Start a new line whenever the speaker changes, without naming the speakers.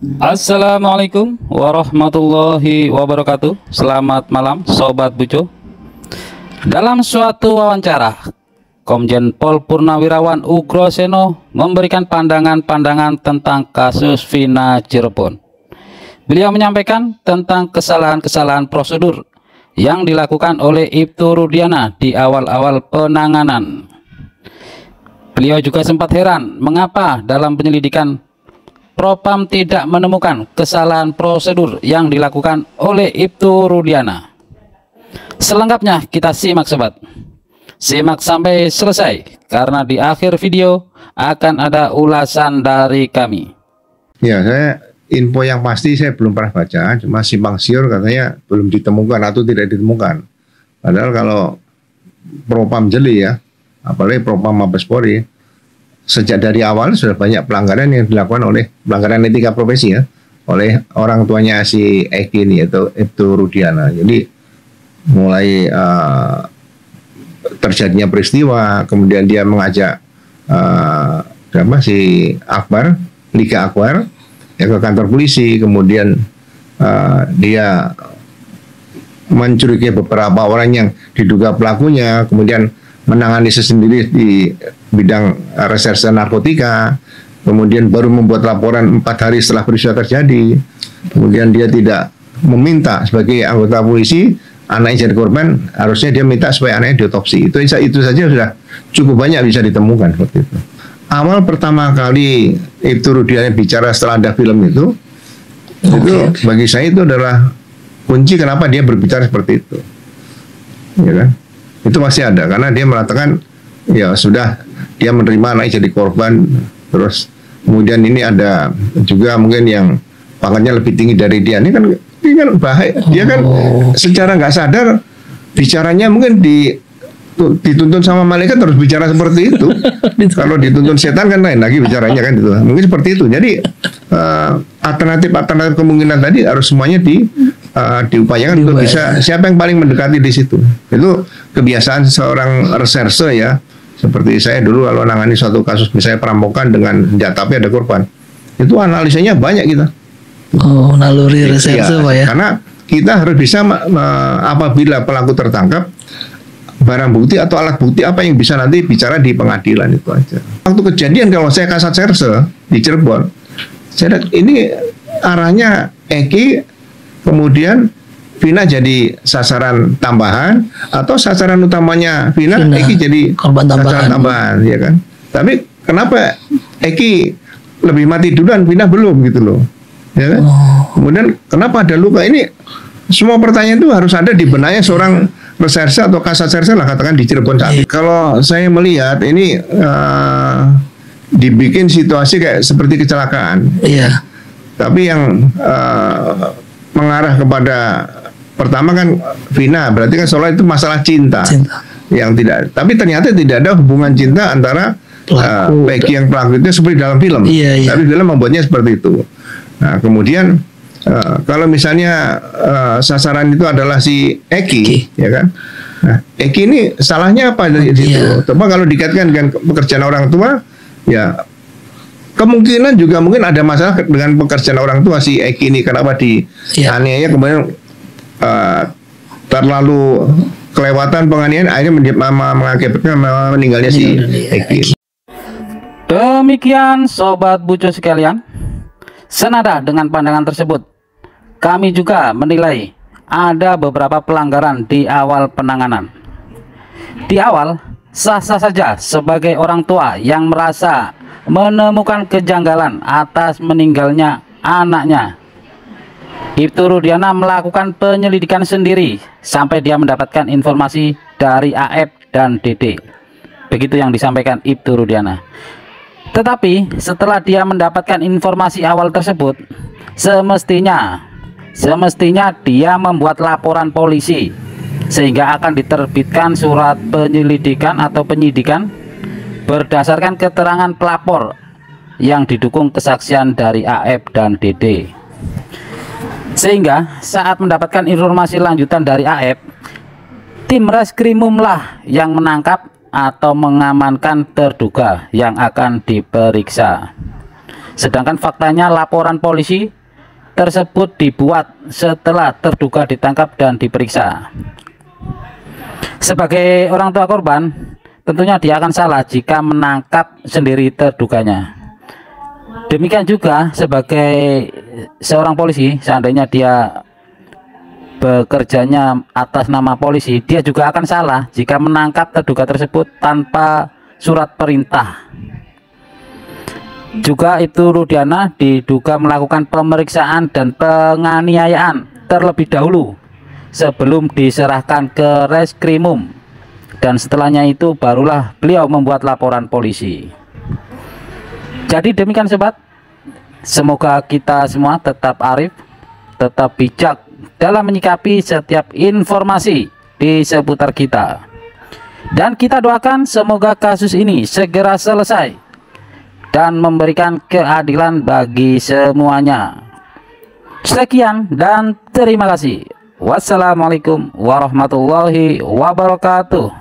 Assalamualaikum warahmatullahi wabarakatuh. Selamat malam Sobat Buco. Dalam suatu wawancara, Komjen Pol Purnawirawan Ugroseno memberikan pandangan-pandangan tentang kasus Vina Cirebon. Beliau menyampaikan tentang kesalahan-kesalahan prosedur yang dilakukan oleh Ibtu Rudiana di awal-awal penanganan. Beliau juga sempat heran mengapa dalam penyelidikan Propam tidak menemukan kesalahan prosedur yang dilakukan oleh Ibtu Rudiana. Selengkapnya kita simak sobat. Simak sampai selesai karena di akhir video akan ada ulasan dari kami.
Ya, info yang pasti saya belum pernah baca, cuma simpang siur katanya belum ditemukan atau tidak ditemukan. Padahal kalau Propam jeli ya, apalagi Propam Mabes Polri, sejak dari awal sudah banyak pelanggaran yang dilakukan oleh pelanggaran etika profesi ya, oleh orang tuanya si Eki ini yaitu Ibtu Rudiana. Jadi mulai terjadinya peristiwa, kemudian dia mengajak si Akbar, Liga Akbar ya ke kantor polisi, kemudian dia mencurigai beberapa orang yang diduga pelakunya, kemudian menangani sendiri di bidang reserse narkotika, kemudian baru membuat laporan 4 hari setelah peristiwa terjadi, kemudian dia tidak meminta sebagai anggota polisi anaknya jadi korban, harusnya dia minta supaya anaknya diotopsi. Itu saja sudah cukup banyak bisa ditemukan seperti itu. Awal pertama kali Ibtu Rudiana bicara setelah ada film itu bagi saya itu adalah kunci kenapa dia berbicara seperti itu, ya kan? Itu masih ada karena dia mengatakan ya sudah dia menerima anaknya jadi korban, terus kemudian ini ada juga mungkin yang pangkatnya lebih tinggi dari dia. Ini kan bahaya. Dia kan secara nggak sadar bicaranya mungkin dituntun sama malaikat terus bicara seperti itu. Kalau dituntun setan kan lain lagi bicaranya kan itu. Mungkin seperti itu. Jadi alternatif kemungkinan tadi harus semuanya diupayakan untuk bisa siapa yang paling mendekati di situ. Itu kebiasaan seorang reserse ya. Seperti saya dulu kalau nangani suatu kasus misalnya perampokan dengan senjata api ada korban, itu analisanya banyak kita.
Oh, naluri reserse Pak ya.
Karena kita harus bisa apabila pelaku tertangkap, barang bukti atau alat bukti apa yang bisa nanti bicara di pengadilan, itu aja. Waktu kejadian kalau saya kasat serse di Cirebon, saya lihat ini arahnya Eki, kemudian Vina jadi sasaran tambahan atau sasaran utamanya Vina Eki jadi
korban
sasaran tambahan, ya kan? Tapi kenapa Eki lebih mati duluan, Vina belum gitu loh, ya kan? Kemudian kenapa ada luka? Ini semua pertanyaan itu harus ada di benaknya seorang reserse atau kasat serse lah katakan di Cirebon saat ini. Kalau saya melihat ini dibikin situasi kayak seperti kecelakaan.
Iya.
Tapi yang mengarah kepada pertama kan Vina, berarti kan soal itu masalah cinta. Yang tidak, tapi ternyata tidak ada hubungan cinta antara Peggy yang pelaku itu seperti dalam film.
Iya.
Tapi film membuatnya seperti itu. Nah, kemudian kalau misalnya sasaran itu adalah si Eki, ya kan? Nah, Eki ini salahnya apa dari situ? Coba kalau dikaitkan dengan pekerjaan orang tua, ya kemungkinan juga mungkin ada masalah dengan pekerjaan orang tua si Eki ini. Kenapa dianiaya kemudian terlalu kelewatan penganiayaan akhirnya mengakibatkan meninggalnya si Eki.
Demikian Sobat Buco sekalian, senada dengan pandangan tersebut, kami juga menilai ada beberapa pelanggaran di awal penanganan. Di awal, sah-sah saja sebagai orang tua yang merasa menemukan kejanggalan atas meninggalnya anaknya. Ibtu Rudiana melakukan penyelidikan sendiri sampai dia mendapatkan informasi dari AF dan DD. Begitu yang disampaikan Ibtu Rudiana. Tetapi setelah dia mendapatkan informasi awal tersebut, semestinya dia membuat laporan polisi sehingga akan diterbitkan surat penyelidikan atau penyidikan berdasarkan keterangan pelapor yang didukung kesaksian dari AF dan DD. Sehingga saat mendapatkan informasi lanjutan dari AF, tim Reskrimum lah yang menangkap atau mengamankan terduga yang akan diperiksa. Sedangkan faktanya laporan polisi tersebut dibuat setelah terduga ditangkap dan diperiksa. Sebagai orang tua korban, tentunya dia akan salah jika menangkap sendiri terduganya. Demikian juga sebagai seorang polisi, seandainya dia bekerjanya atas nama polisi, dia juga akan salah jika menangkap terduga tersebut tanpa surat perintah. Juga itu Rudiana diduga melakukan pemeriksaan dan penganiayaan terlebih dahulu sebelum diserahkan ke reskrimum, dan setelahnya itu barulah beliau membuat laporan polisi. Jadi demikian sobat, semoga kita semua tetap arif, tetap bijak dalam menyikapi setiap informasi di seputar kita, dan kita doakan semoga kasus ini segera selesai dan memberikan keadilan bagi semuanya. Sekian dan terima kasih. Wassalamualaikum warahmatullahi wabarakatuh.